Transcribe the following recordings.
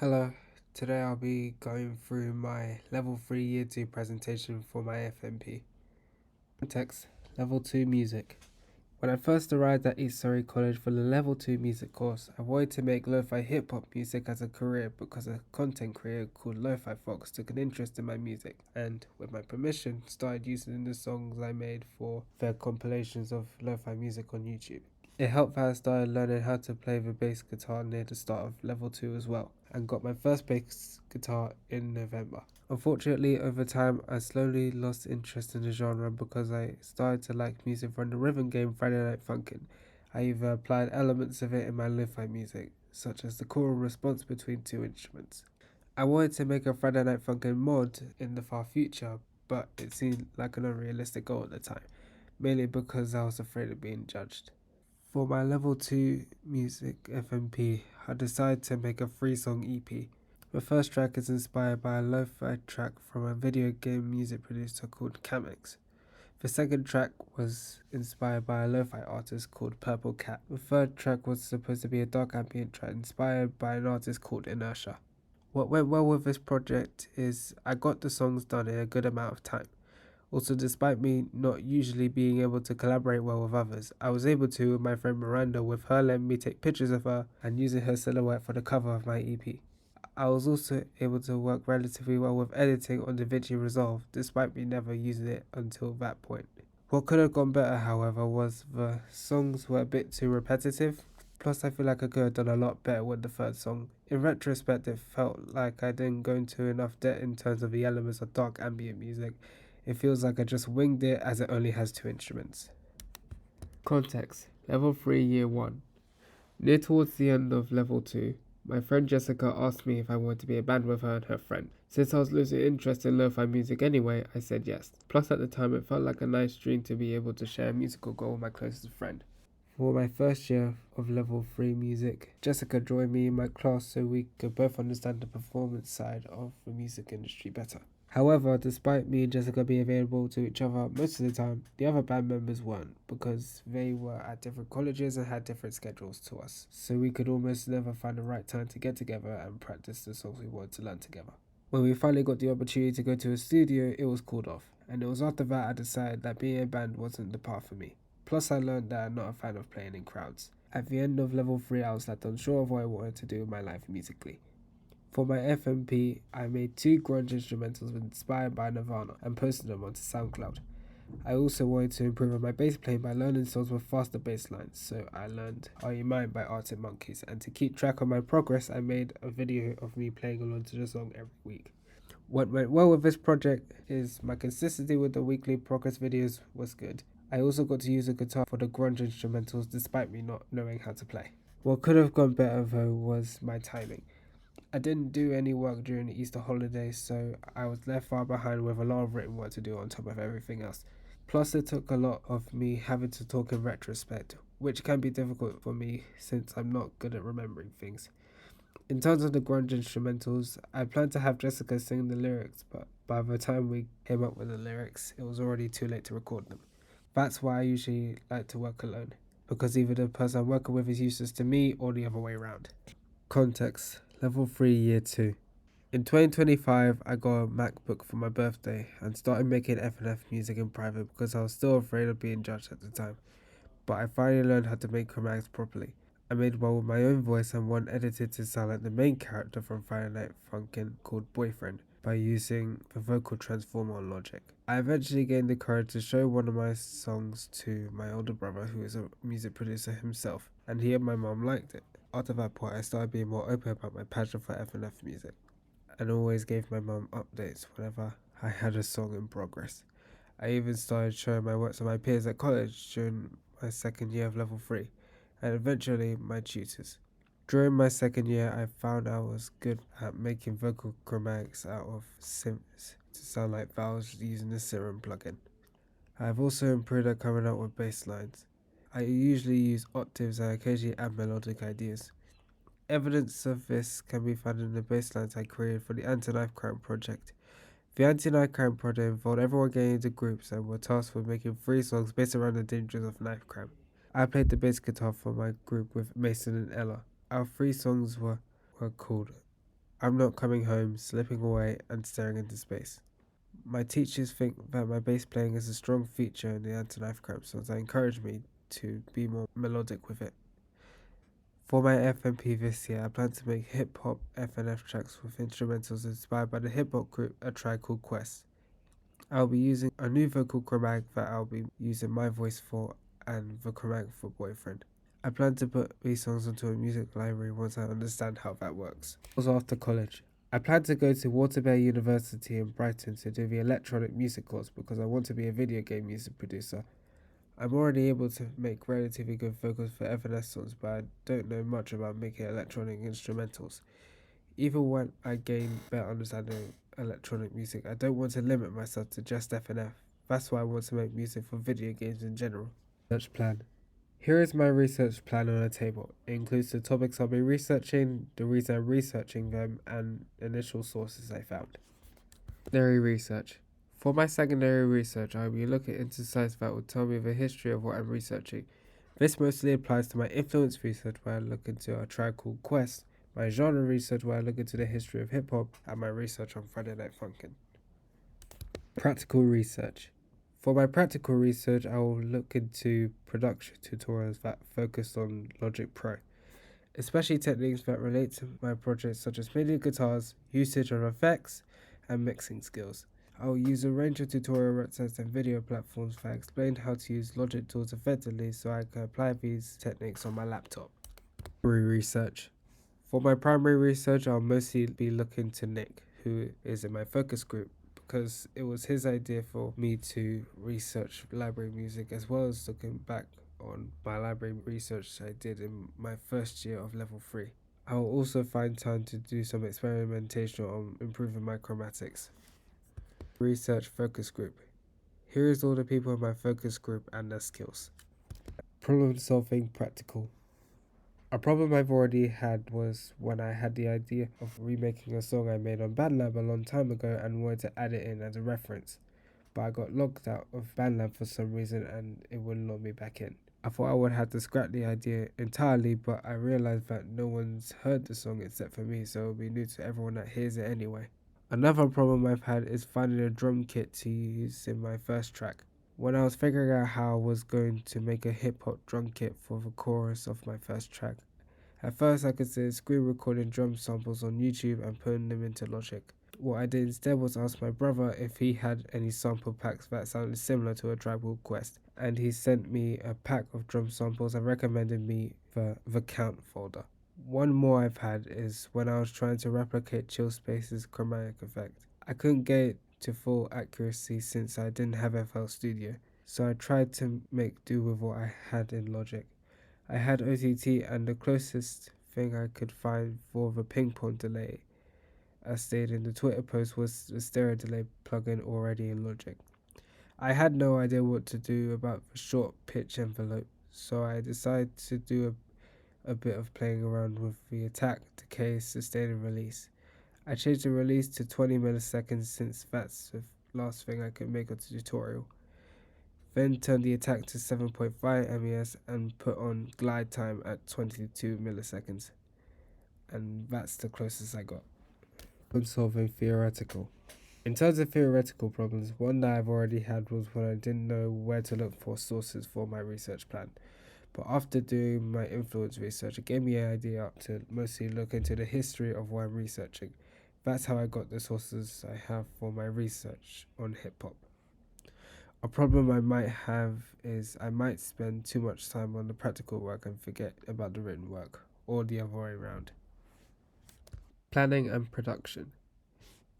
Hello, today I'll be going through my Level 3 Year 2 presentation for my FMP. Context: Level 2 Music. When I first arrived at East Surrey College for the Level 2 music course, I wanted to make lo-fi hip-hop music as a career because a content creator called Lo-Fi Fox took an interest in my music and, with my permission, started using the songs I made for their compilations of lo-fi music on YouTube. It helped that I started learning how to play the bass guitar near the start of level 2 as well, and got my first bass guitar in November. Unfortunately, over time, I slowly lost interest in the genre because I started to like music from the rhythm game Friday Night Funkin'. I even applied elements of it in my lo-fi music, such as the call and response between two instruments. I wanted to make a Friday Night Funkin' mod in the far future, but it seemed like an unrealistic goal at the time, mainly because I was afraid of being judged. For my level 2 music FMP, I decided to make a 3-song EP. The first track is inspired by a lo-fi track from a video game music producer called Camex. The second track was inspired by a lo-fi artist called Purple Cat. The third track was supposed to be a dark ambient track inspired by an artist called Inertia. What went well with this project is I got the songs done in a good amount of time. Also, despite me not usually being able to collaborate well with others, I was able to with my friend Miranda, with her letting me take pictures of her and using her silhouette for the cover of my EP. I was also able to work relatively well with editing on DaVinci Resolve, despite me never using it until that point. What could have gone better, however, was the songs were a bit too repetitive. Plus, I feel like I could have done a lot better with the third song. In retrospect, it felt like I didn't go into enough depth in terms of the elements of dark ambient music. It feels like I just winged it as it only has two instruments. Context: Level 3 Year 1. Near towards the end of Level 2, my friend Jessica asked me if I wanted to be a band with her and her friend. Since I was losing interest in lo-fi music anyway, I said yes. Plus, at the time, it felt like a nice dream to be able to share a musical goal with my closest friend. For my first year of Level 3 music, Jessica joined me in my class so we could both understand the performance side of the music industry better. However, despite me and Jessica being available to each other most of the time, the other band members weren't because they were at different colleges and had different schedules to us. So we could almost never find the right time to get together and practice the songs we wanted to learn together. When we finally got the opportunity to go to a studio, it was called off. And it was after that I decided that being a band wasn't the path for me. Plus, I learned that I'm not a fan of playing in crowds. At the end of level 3, I was left unsure of what I wanted to do in my life musically. For my FMP, I made 2 grunge instrumentals inspired by Nirvana and posted them onto SoundCloud. I also wanted to improve on my bass playing by learning songs with faster bass lines, so I learned Are You Mine by Arctic Monkeys, and to keep track of my progress, I made a video of me playing along to the song every week. What went well with this project is my consistency with the weekly progress videos was good. I also got to use a guitar for the grunge instrumentals despite me not knowing how to play. What could have gone better though was my timing. I didn't do any work during the Easter holidays, so I was left far behind with a lot of written work to do on top of everything else. Plus, it took a lot of me having to talk in retrospect, which can be difficult for me since I'm not good at remembering things. In terms of the grunge instrumentals, I planned to have Jessica sing the lyrics, but by the time we came up with the lyrics, it was already too late to record them. That's why I usually like to work alone, because either the person I'm working with is useless to me or the other way around. Context: Level 3 Year 2. In 2025, I got a MacBook for my birthday and started making FNF music in private because I was still afraid of being judged at the time. But I finally learned how to make chromatics properly. I made one with my own voice and one edited to sound like the main character from Friday Night Funkin' called Boyfriend by using the vocal transformer on Logic. I eventually gained the courage to show one of my songs to my older brother, who is a music producer himself, and he and my mom liked it. After that point, I started being more open about my passion for FNF music and always gave my mum updates whenever I had a song in progress. I even started showing my work to my peers at college during my second year of level 3, and eventually my tutors. During my second year, I found I was good at making vocal chromatics out of synths to sound like vowels using the Serum plugin. I have also improved at coming up with bass lines. I usually use octaves and occasionally add melodic ideas. Evidence of this can be found in the bass lines I created for the Anti-Knife Crime project. The Anti-Knife Crime project involved everyone getting into groups and were tasked with making 3 songs based around the dangers of knife crime. I played the bass guitar for my group with Mason and Ella. Our 3 songs were called I'm not coming home, slipping away, and staring into space. My teachers think that my bass playing is a strong feature in the anti-knife crime songs. They encourage me to be more melodic with it. For my FMP this year, I plan to make hip hop FNF tracks with instrumentals inspired by the hip hop group A Tribe Called Quest. I'll be using a new vocal chromatic that I'll be using my voice for and the chromatic for Boyfriend. I plan to put these songs onto a music library once I understand how that works. Also after college, I plan to go to Waterbury University in Brighton to do the electronic music course because I want to be a video game music producer. I'm already able to make relatively good vocals for FNS songs, but I don't know much about making electronic instrumentals. Even when I gain better understanding of electronic music, I don't want to limit myself to just FNF. That's why I want to make music for video games in general. Research plan. Here is my research plan on a table. It includes the topics I'll be researching, the reason I'm researching them, and initial sources I found. Secondary research. For my secondary research, I'll be looking into sites that will tell me the history of what I'm researching. This mostly applies to my influence research, where I look into a tribe called Quest, my genre research, where I look into the history of hip hop, and my research on Friday Night Funkin'. Practical research. For my practical research, I will look into production tutorials that focus on Logic Pro, especially techniques that relate to my projects such as MIDI guitars, usage of effects, and mixing skills. I will use a range of tutorial websites and video platforms that explain how to use Logic tools effectively so I can apply these techniques on my laptop. Primary research. For my primary research, I'll mostly be looking to Nick, who is in my focus group, because it was his idea for me to research library music as well as looking back on my library research I did in my first year of level 3. I will also find time to do some experimentation on improving my chromatics. Research focus group. Here is all the people in my focus group and their skills. Problem solving practical. A problem I've already had was when I had the idea of remaking a song I made on BandLab a long time ago and wanted to add it in as a reference, but I got locked out of BandLab for some reason and it wouldn't let me back in. I thought I would have to scrap the idea entirely, but I realized that no one's heard the song except for me, so it'll be new to everyone that hears it anyway. Another problem I've had is finding a drum kit to use in my first track. When I was figuring out how I was going to make a hip hop drum kit for the chorus of my first track, at first I considered screen recording drum samples on YouTube and putting them into Logic. What I did instead was ask my brother if he had any sample packs that sounded similar to A Tribe Called Quest, and he sent me a pack of drum samples and recommended me the Count folder. One more I've had is when I was trying to replicate Chill Space's chromatic effect. I couldn't get it to full accuracy since I didn't have FL Studio, so I tried to make do with what I had in Logic. I had OTT, and the closest thing I could find for the ping pong delay, as stated in the Twitter post, was the stereo delay plugin already in Logic. I had no idea what to do about the short pitch envelope, so I decided to do a bit of playing around with the attack, decay, sustain and release. I changed the release to 20 milliseconds since that's the last thing I could make a tutorial. Then turned the attack to 7.5 ms and put on glide time at 22 milliseconds. And that's the closest I got. Problem solving theoretical. In terms of theoretical problems, one that I've already had was when I didn't know where to look for sources for my research plan. But after doing my influence research, it gave me an idea to mostly look into the history of what I'm researching. That's how I got the sources I have for my research on hip hop. A problem I might have is I might spend too much time on the practical work and forget about the written work, or the other way around. Planning and production.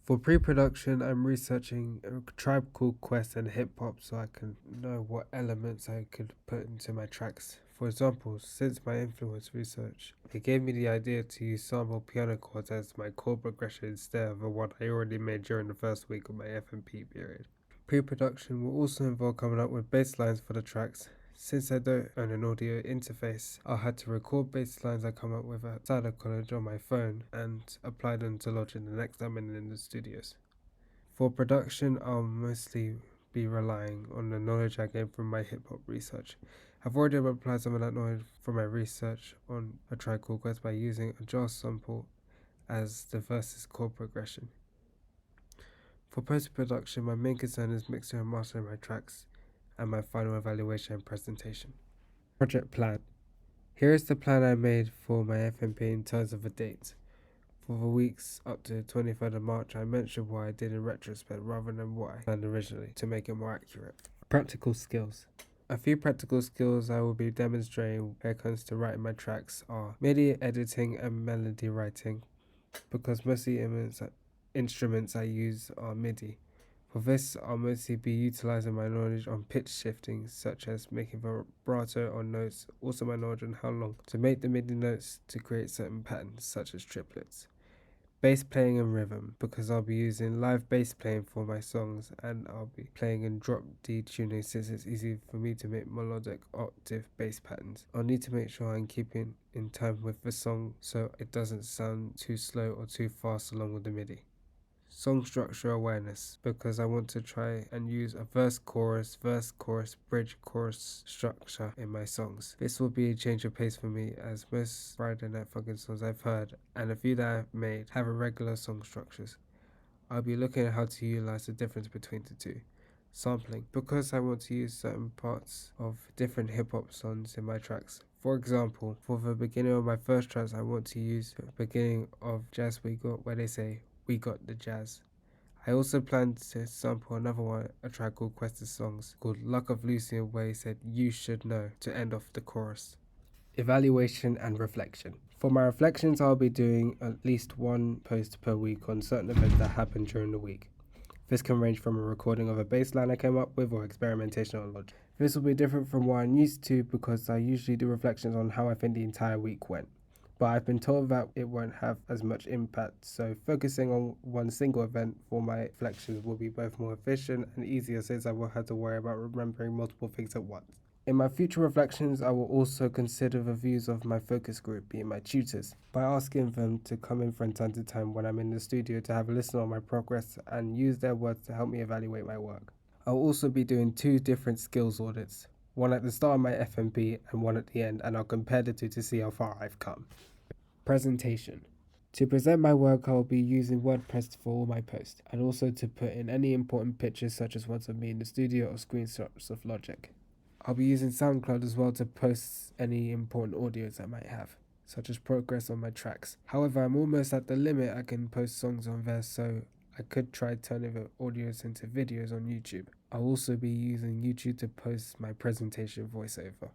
For pre-production, I'm researching A Tribe Called Quest and hip hop so I can know what elements I could put into my tracks. For example, since my influence research, it gave me the idea to use sample piano chords as my chord progression instead of the one I already made during the first week of my FMP period. Pre-production will also involve coming up with bass lines for the tracks. Since I don't own an audio interface, I'll have to record bass lines I come up with outside of college on my phone and apply them to Logic the next time I'm in the studios. For production, I'll mostly be relying on the knowledge I gained from my hip-hop research. I've already applied some of that knowledge from my research on A Tribe Called Quest by using a jar sample as the verse's chord progression. For post-production, my main concern is mixing and mastering my tracks and my final evaluation and presentation. Project plan. Here is the plan I made for my FMP in terms of a date. For the weeks up to 23rd of March, I mentioned what I did in retrospect rather than what I planned originally to make it more accurate. Practical skills. A few practical skills I will be demonstrating when it comes to writing my tracks are MIDI editing and melody writing, because most of the instruments I use are MIDI. For this, I'll mostly be utilizing my knowledge on pitch shifting, such as making vibrato on notes, also my knowledge on how long to make the MIDI notes to create certain patterns, such as triplets. Bass playing and rhythm, because I'll be using live bass playing for my songs, and I'll be playing in drop D tuning since it's easy for me to make melodic octave bass patterns. I'll need to make sure I'm keeping in time with the song so it doesn't sound too slow or too fast along with the MIDI. Song structure awareness, because I want to try and use a verse, chorus, bridge, chorus structure in my songs. This will be a change of pace for me, as most Friday Night Funkin' songs I've heard and a few that I've made have irregular song structures. I'll be looking at how to utilize the difference between the two. Sampling, because I want to use certain parts of different hip-hop songs in my tracks. For example, for the beginning of my first tracks, I want to use the beginning of Jazz We Got, where they say, "We got the jazz." I also planned to sample another one, a track called Questa's Songs, called Luck of Lucian, where he said, "You should know," to end off the chorus. Evaluation and reflection. For my reflections, I'll be doing at least one post per week on certain events that happen during the week. This can range from a recording of a bass line I came up with or experimentation on Logic. This will be different from what I'm used to because I usually do reflections on how I think the entire week went. But I've been told that it won't have as much impact, so focusing on one single event for my reflections will be both more efficient and easier since I won't have to worry about remembering multiple things at once. In my future reflections, I will also consider the views of my focus group, being my tutors, by asking them to come in from time to time when I'm in the studio to have a listen on my progress and use their words to help me evaluate my work. I'll also be doing 2 different skills audits, one at the start of my FMP and one at the end, and I'll compare the two to see how far I've come. Presentation. To present my work, I'll be using WordPress for all my posts, and also to put in any important pictures such as ones of me in the studio or screenshots of Logic. I'll be using SoundCloud as well to post any important audios I might have, such as progress on my tracks. However, I'm almost at the limit I can post songs on there, so I could try turning the audios into videos on YouTube. I'll also be using YouTube to post my presentation voiceover.